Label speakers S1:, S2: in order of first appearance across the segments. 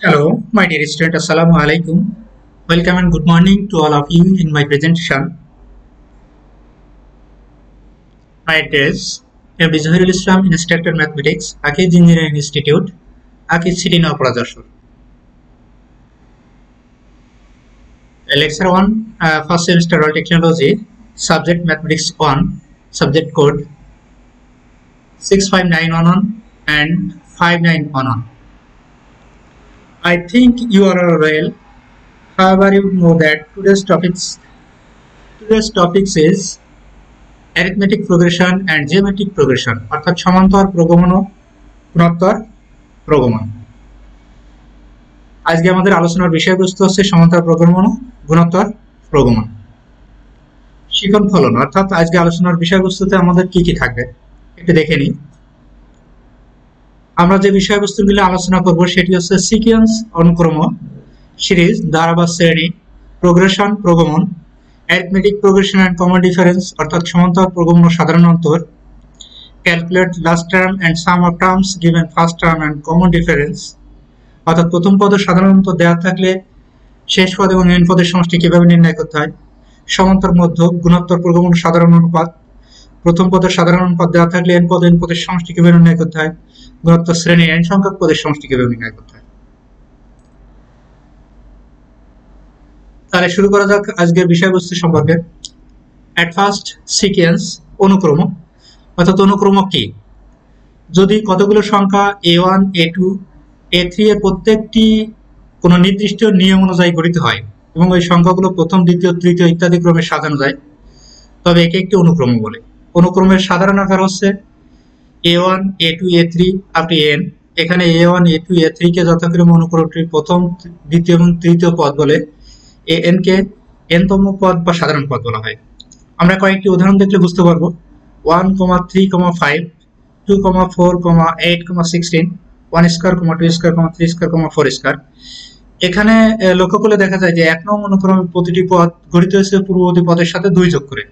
S1: Hello, my dear student. Assalamu alaikum. Welcome and good morning to all of you in my presentation. My address: MD Zahirul Islam, Instructor Mathematics, Akij Engineering Institute, Akij City Naupradashur. Lecture 1, first semester Roll Technology, Subject Mathematics 1, Subject Code 65911 and 5911. I think you are all well. However, you know that today's topics is arithmetic progression and geometric progression, অর্থাৎ সমান্তর প্রগমন ও গুণোত্তর প্রগমন। আজকে আমাদের আলোচনার বিষয়বস্তু হচ্ছে সমান্তর প্রগমন ও গুণোত্তর প্রগমন। শিখন ফলন, অর্থাৎ আজকে আলোচনার বিষয়বস্তুতে আমাদের কি কি থাকবে একটু দেখে নিই। আমরা যে বিষয়বস্তুগুলো আলোচনা করব সেটি হচ্ছে সিকোয়েন্স অনুক্রম, সিরিজ ধারা বা শ্রেণী, progression প্রগমন, arithmetic progression and common difference অর্থাৎ সমান্তর প্রগমন ও সাধারণ অন্তর, calculate last term and sum of terms given first term and common difference অর্থাৎ প্রথম পদ ও সাধারণ অন্তর দেওয়া থাকলে শেষ পদ এবং এন পদের সমষ্টি কিভাবে নির্ণয় করতে হয়, সমান্তর মধ্যক, গুণোত্তর প্রগমন ও সাধারণ অনুপাত, প্রথম পদের সাধারণ অনুপাত দেওয়া থাকলে এন পদ এন পদের সমষ্টি কিভাবে নির্ণয় করতে হয়, গুণোত্তর শ্রেণী এন সংখ্যক পদের সমষ্টি কিভাবে নির্ণয় করতে হয়। তাহলে শুরু করা যাক আজকের বিষয়বস্তু সম্পর্কে। এট ফার্স্ট, সিকোয়েন্স অনুক্রম, অর্থাৎ অনুক্রম কি? যদি কতগুলো সংখ্যা a1 a2 a3 এর প্রত্যেকটি কোনো নির্দিষ্ট নিয়ম অনুযায়ী গঠিত হয় এবং ওই সংখ্যাগুলো প্রথম, দ্বিতীয়, তৃতীয় ইত্যাদি ক্রমে সাজানো যায়, তবে একে একটি অনুক্রম বলে। অনুক্রমের সাধারণ আকার হচ্ছে a1 a2 a3 up to n। এখানে a1 a2 a3 কে যথাক্রমে অনুক্রমটির প্রথম, দ্বিতীয় এবং তৃতীয় পদ বলে, an কে n-তম পদ বা সাধারণ পদ বলা হয়। আমরা কয়েকটি উদাহরণ দেখলে বুঝতে পারবো। 1, 3, 5, 2, 4, 8, 16, 1 স্কয়ার, 2 স্কয়ার, 3 স্কয়ার, 4 স্কয়ার। এখানে লক্ষ্য করলে দেখা যায় যে 1 নং অনুক্রমে প্রতিটি পদ গঠিত হয়েছে পূর্ববর্তী পদের সাথে 2 যোগ করে,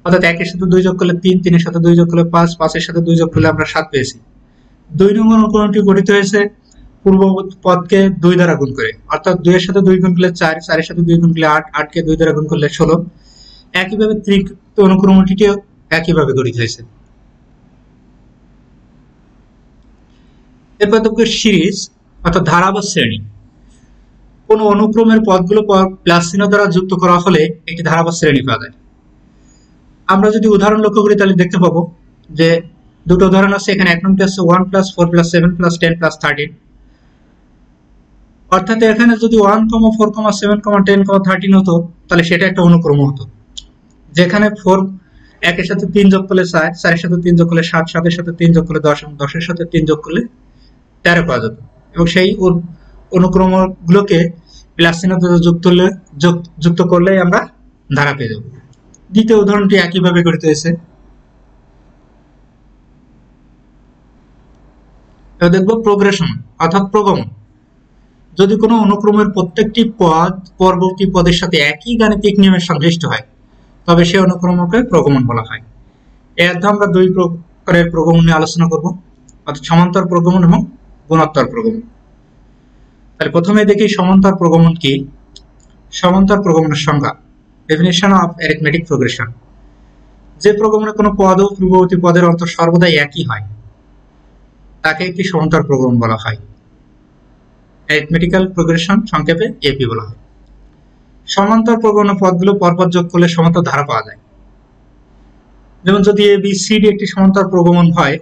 S1: অর্থাৎ 1 এর সাথে 2 যোগ করলে 3, 3 এর সাথে 2 যোগ করলে 5, 5 এর সাথে 2 যোগ করলে আমরা 7 পেয়েছি। 2 নং অনুক্রমটি গঠিত হয়েছে পূর্ববর্তী পদকে 2 দ্বারা গুণ করে, অর্থাৎ 2 এর সাথে 2 গুণ করলে 4, 4 এর সাথে 2 গুণ করলে 8, 8 কে 2 দ্বারা গুণ করলে 16। একইভাবে তৃতীয় অনুক্রমটিকে একইভাবে গঠিত হয়েছে। এরপর দেখব সিরিজ অর্থাৎ ধারা বা শ্রেণী। কোন অনুক্রমের পদগুলো প্লাস চিহ্ন দ্বারা যুক্ত করা হলে একটি ধারা বা শ্রেণী পাওয়া যায়। আমরা যদি উদাহরণ লক্ষ্য করি তাহলে দেখতে পাবো যে দুটো উদাহরণ আছে। এখানে এক নম্বরটি আছে 1 + 4 + 7 + 10 + 13, অর্থাৎ এখানে যদি 1, 4, 7, 10, 13 হতো তাহলে সেটা একটা অনুক্রম হতো, যেখানে 4 1 এর সাথে 3 যোগ করলে 4, 4 এর সাথে 3 যোগ করলে 7, 7 এর সাথে 3 যোগ করলে 10 এবং 10 এর সাথে 3 যোগ করলে 13 পাওয়া যেত, এবং সেই অনুক্রমগুলোকে প্লাস চিহ্ন দ্বারা যুক্ত করলে আমরা ধারা পেয়ে যাব। দ্বিতীয় উদাহরণটি একইভাবে গঠিত হয়েছে। এবার দেখব প্রোগ্রেশন অর্থাৎ প্রগমন। যদি কোনো অনুক্রমের প্রত্যেকটি পদ পরবর্তী পদের সাথে একই গাণিতিক নিয়মে সংশ্লিষ্ট হয় তবে সে অনুক্রমকে প্রগমন বলা হয়। এর অর্থে আমরা দুই প্রকারের প্রগমন নিয়ে আলোচনা করব, অর্থাৎ সমান্তর প্রগমন এবং গুণোত্তর প্রগমন। তাহলে প্রথমে দেখি সমান্তর প্রগমন কি। সমান্তর প্রগমনের সংজ্ঞা, ডেফিনিশন অফ অ্যারিথমেটিক প্রোগ্রেশন। যে প্রগমনে কোনো পদ ও পূর্ববর্তী পদের অন্তর সর্বদাই একই হয় তাকে একটি সমান্তর প্রগমন বলা হয়। অ্যারিথমেটিক্যাল প্রোগ্রেশন সংক্ষেপে এপি বলা হয়। সমান্তর প্রগমনের পদগুলো পরপর যোগ করলে সমান্তর ধারা পাওয়া যায়। যেমন যদি এ বি সি ডি একটি সমান্তর প্রগমন হয়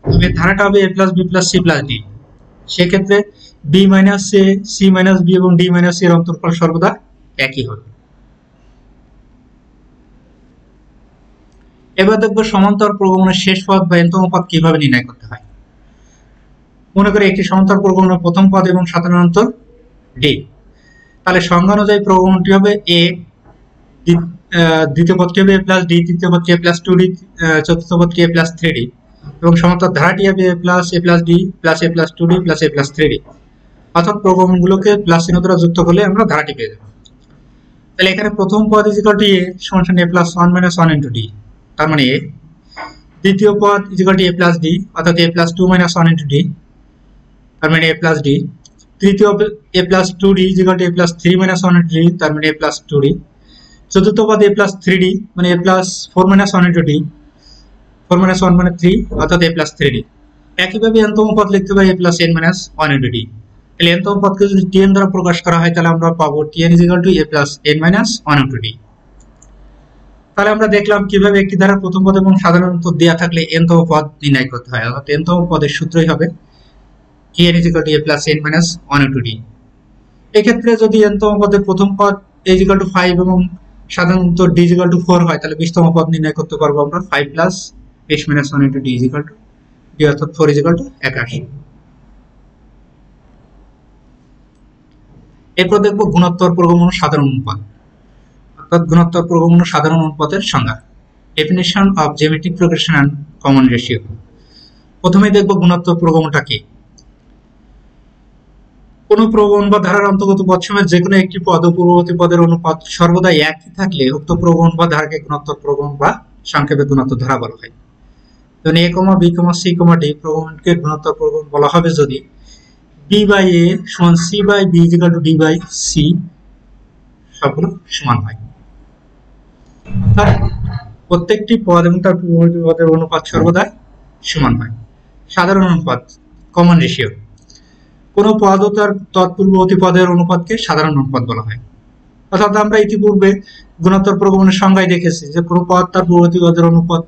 S1: তবে ধারাটা হবে a + b + c + d। সেক্ষেত্রে b - a, c - b এবং d - c এর অন্তরফল সর্বদা একই হবে। এবার দেখব সমান্তর প্রগমনের শেষ পদ বা n-তম পদ কিভাবে নির্ণয় করতে হয়। মনে করি একটি সমান্তর প্রগমনের প্রথম পদ এবং সাধারণ অন্তর d। তাহলে সংজ্ঞা অনুযায়ী প্রগমনটি হবে a, দ্বিতীয় পদটি হবে a + d, তৃতীয় পদটি a + 2d, চতুর্থ পদটি a + 3d এবং সমান্তর ধারাটি হবে a + d + a + 2d + a + 3d, অর্থাৎ প্রগমনগুলোকে প্লাস চিহ্ন দ্বারা যুক্ত করলে আমরা ধারাটি পেয়ে যাব। তাহলে এখানে প্রথম পদ = a = a + 1 - 1 * d, তার মানে a। দ্বিতীয় পদ = a + d, অর্থাৎ a + 2 - 1 * d, তার মানে a + d। তৃতীয় a plus 2d is equal to a plus 3 minus 1 d, তার মানে a plus 2d। চতুর্থ পদ a plus 3d মানে a plus 4 minus 1 into d, 4 minus 1 মানে 3 অর্থাৎ a plus 3d। একইভাবে n তম পদ লিখতে পারি a plus n minus 1 into d। তাহলে n তম পদকে যদি tn দ্বারা প্রকাশ করা হয় তাহলে আমরা পাবো tn is equal to a plus n minus 1 into d। তাহলে আমরা দেখলাম কিভাবে একটি ধারার প্রথম পদ এবং সাধারণত দেয়া থাকলে n তম পদ নির্ণয় করতে হয়। অর্থাৎ n তম পদের সূত্রই হবে tn is equal to a plus n minus 1 into d। এক্ষেত্রে যদি n তম পদের প্রথম পদ a is equal to 5 এবং সাধারণত d is equal to 4 হয় তাহলে 20 তম পদ নির্ণয় করতে পারবো আমরা 5 plus 20 minus 1 into d is equal to d, অর্থাৎ 4 is equal to 81। এরপর দেখবো গুণোত্তর প্রগমন সাধারণ অনুপাত, অর্থাৎ গুণোত্তর প্রগমন সাধারণ অনুপাতের সংজ্ঞা, definition of geometric progression and common ratio. প্রথমেই দেখবো গুণোত্তর প্রগমনটা কি। কোন প্রগমন বা ধারার অন্তর্গত পদসমূহের যে কোনো একটি পদ ও পূর্ববর্তী পদের অনুপাত সর্বদা একই থাকলে উক্ত প্রগমন বা ধারাকে গুণোত্তর প্রগমন বা সংক্ষেপে গুণোত্তর ধারা বলা হয়। যেমন a, b, c, d প্রগমনকে গুণোত্তর প্রগমন বলা হবে যদি b by a সমান c by b is equal to d by c সবগুলো সমান হয়। অর্থাৎ প্রত্যেকটি পদ এবং তার পূর্ববর্তী পদের অনুপাত সর্বদা সমান হয়। সাধারণ অনুপাত কমন রেশিও, কোন পদ ও তার তৎপূর্ববর্তী পদের অনুপাতকে সাধারণ অনুপাত বলা হয়। অর্থাৎ আমরা ইতিপূর্বে গুণোত্তর প্রগমনের সংজ্ঞায় দেখেছি যে কোনো পদ তার পূর্ববর্তী পদের অনুপাত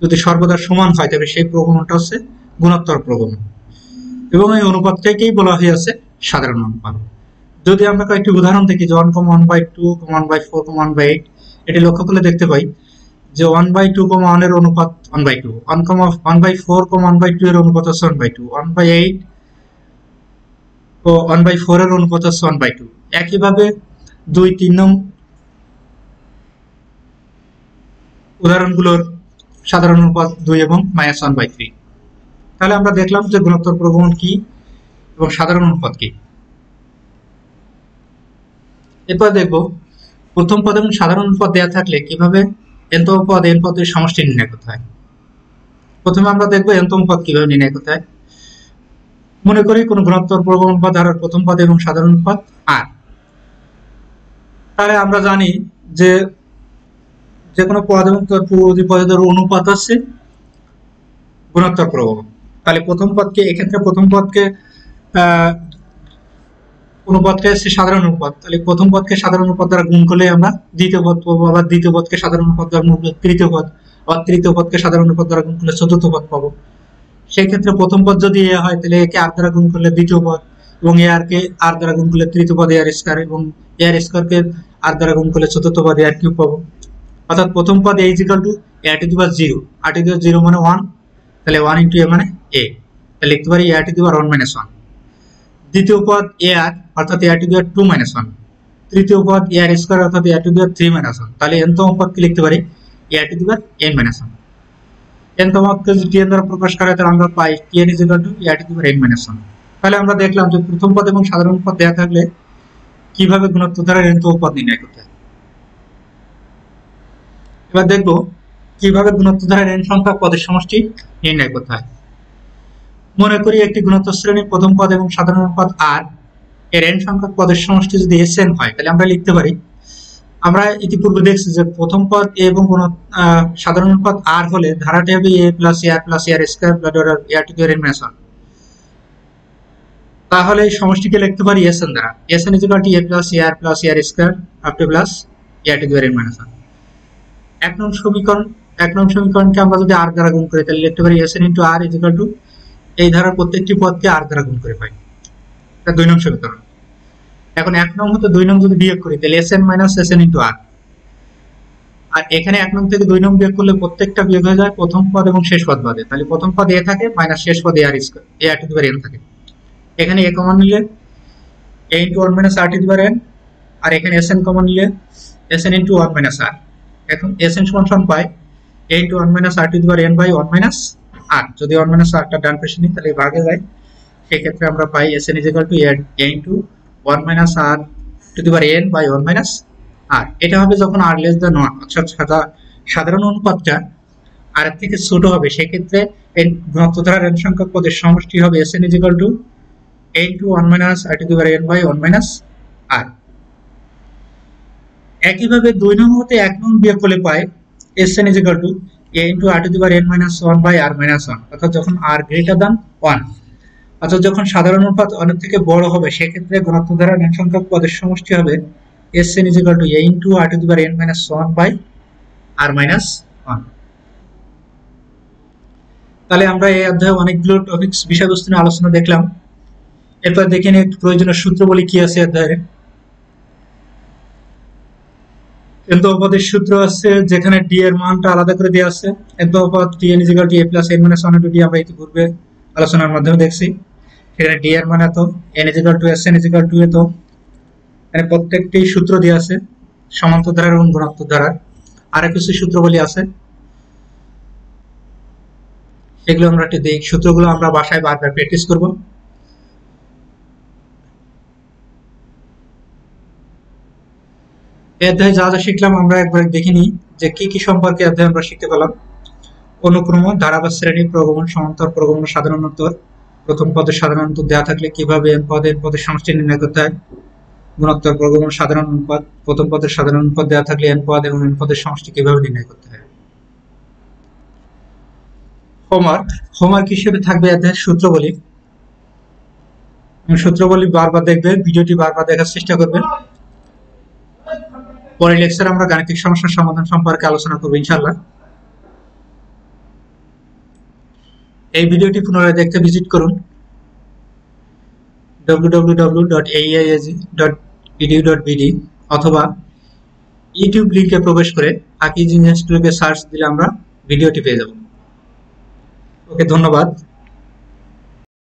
S1: যদি সর্বদা সমান হয় তবে সেই প্রগমনটা হচ্ছে গুণোত্তর প্রগমন, এবং এই অনুপাতটাকেই বলা হয়েছে সাধারণ অনুপাত। যদি আমরা কয়েকটি উদাহরণ দেখি যে 1,1/2, 1/4, 1/8, এটি লক্ষ্য করলে দেখতে পাই যে 1/2, 1 এর অনুপাত 1/2, 1/4, 1/2 এর অনুপাত হচ্ছে 1/2, 1/8 ও 1/4 এর অনুপাত হচ্ছে 1/2। একইভাবে 2, 3 নং উদাহরণগুলোর সাধারণ অনুপাত 2 এবং -1/3। তাহলে আমরা দেখলাম যে গুণোত্তর প্রগমন কি এবং সাধারণ অনুপাত কি। এরপর দেখব প্রথম পদ এবং সাধারণ অনুপাত দেওয়া থাকলে কিভাবে n তম পদ n পদের সমষ্টি নির্ণয় করতে হয়। প্রথমে আমরা দেখব n তম পদ কিভাবে নির্ণয় করতে হয়। মনে করি কোন গুণোত্তর প্রগমন বা ধারার প্রথম পদ এবং সাধারণ অনুপাত r। তাহলে আমরা জানি যে যে কোনো পদ এবং তার পূর্ববর্তী পদের অনুপাত আছে গুণোত্তর প্রগমন। তাহলে প্রথম পদকে এক্ষেত্রে প্রথম পদকে অনুপাতটা হচ্ছে সাধারণ অনুপাত। তাহলে প্রথম পদকে সাধারণ অনুপাত দ্বারা গুণ করলে আমরা দ্বিতীয় পদ পাবো, আবার দ্বিতীয় পদকে সাধারণ অনুপাত দ্বারা গুণ করলে তৃতীয় পদ, আবার তৃতীয় পদকে সাধারণ অনুপাত দ্বারা গুণ করলে চতুর্থ পদ পাবো। সেই ক্ষেত্রে প্রথম পদ যদি a হয় তাহলে একে r দ্বারা গুণ করলে দ্বিতীয় পদ, এবং a r কে r দ্বারা গুণ করলে তৃতীয় পদ ar স্কয়ার, এবং ar স্কয়ার কে r দ্বারা গুণ করলে চতুর্থ পদ ar কিউব পাবো। অর্থাৎ প্রথম পদ a is equal to a to the power 0, r to the power 0 মানে 1, তাহলে 1 into a মানে a, তাহলে লিখতে পারি a to the power 1 minus 1। দ্বিতীয় পদ ar অর্থাৎ a to the power 2 minus 1, তৃতীয় পদ ar স্কয়ার অর্থাৎ a to the power 3 minus 1, তাহলে n তম পদকে লিখতে পারি a to the power n minus 1। n তম পদকে যদি tn দ্বারা প্রকাশ করা হয় তাহলে আমরা পাই tn is equal to a to the power n minus 1। তাহলে আমরা দেখলাম যে প্রথম পদ এবং সাধারণ পদ দেয়া থাকলে কিভাবে গুণোত্তর ধারার n তম পদ নির্ণয় করতে হয়। এবার দেখব কিভাবে গুণোত্তর ধারার n সংখ্যক পদের সমষ্টি নির্ণয় করতে হয়। মনে করি একটি গুণোত্তর শ্রেণীর প্রথম পদ এবং সাধারণ অনুপাত r এর n সংখ্যক পদের সমষ্টি যদি sn হয় তাহলে আমরা লিখতে পারি, আমরা ইতিপূর্বে দেখছি যে প্রথম পদ a এবং সাধারণ অনুপাত r হলে ধারাটি হবে a plus ar plus ar square plus ar to the power n minus 1। তাহলে এই সমষ্টিকে লিখতে পারি sn দ্বারা, sn is equal to a plus ar plus ar square up to plus ar to the power n minus 1। এক নং সমীকরণকে আমরা যদি r দ্বারা গুণ করি তাহলে লিখতে পারি sn into r is equal to এই ধারার প্রত্যেকটি পদকে r দ্বারা গুণ করে পাই। এটা 2 নং সমীকরণ। এখন 1 নং হতে 2 নং যদি বিয়োগ করি তাহলে sn minus sn into r, আর এখানে 1 নং থেকে 2 নং বিয়োগ করলে প্রত্যেকটা বিয়োগ হয়ে যায় প্রথম পদ এবং শেষ পদ বাদে। তাহলে প্রথম পদ a থাকে মাইনাস শেষ পদ ar square a to the power n থাকে। এখানে a কমন নিলে a into 1 minus r to the power n, আর এখানে sn কমন নিলে sn into 1 minus r। এখন sn সমান পাই a into 1 minus r to the power n by 1 minus r। যদি 1 minus r টা ডান পাশে নিই তাহলে ভাগে যায়, সেই ক্ষেত্রে আমরা পাই sn is equal to a into 1 minus r to the power n by 1 minus r। এটা হবে যখন r less than 1, অর্থাৎ সাধারণ অনুপাতটা r এর থেকে ছোট হবে, সেই ক্ষেত্রে এই গুণোত্তর ধারার n সংখ্যক পদের সমষ্টি হবে sn is equal to a into 1 minus r to the power n by 1 minus r। একইভাবে 2 নং হতে 1 নং বিয়োগ করলে পাই Sn is equal to a into r to the power n minus 1 by r minus 1, অর্থাৎ যখন r greater than 1, অর্থাৎ যখন সাধারণ অনুপাত অনেক থেকে বড় হবে সেক্ষেত্রে গুণাত্মক ধারার n সংখ্যক পদের সমষ্টি হবে Sn is equal to a into r to the power n minus 1 by r minus 1। তাহলে আমরা এই অধ্যায়ে অনেকগুলো টপিকস বিষয়বস্তু নিয়ে আলোচনা দেখলাম। এরপর দেখে নিই প্রয়োজনীয় সূত্রবলী কি আছে অধ্যায়ে। n বহুপদের সূত্র আছে, যেখানে d এর মানটা আলাদা করে দেওয়া আছে। n বহুপদ tn = a + n - 1 * d আমরা ইতিপূর্বে আলোচনার মাধ্যমে দেখছি। সেখানে d এর মান এত, n = Sn = এত। মানে প্রত্যেকটি সূত্র দেওয়া আছে, সমান্তর ধারার এবং গুণাত্মক ধারার। আর কিছু সূত্রবলী আছে, সেগুলো আমরা একটু দেখি। সূত্রগুলো আমরা বাসায় বারবার প্র্যাকটিস করব। এই অধ্যায়ে যা যা শিখলাম আমরা একবার দেখে নিই যে কি কি সম্পর্কে অধ্যায়ে আমরা শিখতে পেলাম। অনুক্রম, ধারা বা শ্রেণী, প্রগমন, সমান্তর, প্রগমন, সাধারণ উত্তর, প্রথম পদের সাধারণ উত্তর দেওয়া থাকলে কিভাবে n পদের সমষ্টি নির্ণয় করতে হয়, গুণোত্তর, প্রগমন, সাধারণ অনুপাত, প্রথম পদের সাধারণ অনুপাত দেওয়া থাকলে n পদ এবং n পদের সমষ্টি কিভাবে নির্ণয় করতে হয়। হোমওয়ার্ক হিসেবে থাকবে অধ্যায়ের সূত্রবলী। সূত্রবলী বারবার দেখবে, ভিডিওটি বারবার দেখার চেষ্টা করবে। পরের লেকচারে আমরা গাণিতিক সমস্যার সমাধান সম্পর্কে আলোচনা করব ইনশাআল্লাহ। এই ভিডিওটি পুনরায় দেখতে ভিজিট করুন www.aiaz.edu.bd অথবা ইউটিউব লিংকে প্রবেশ করে আকিজ ইঞ্জিনিয়ারিং স্টুডিওকে সার্চ দিলে আমরা ভিডিওটি পেয়ে যাব। ওকে, ধন্যবাদ।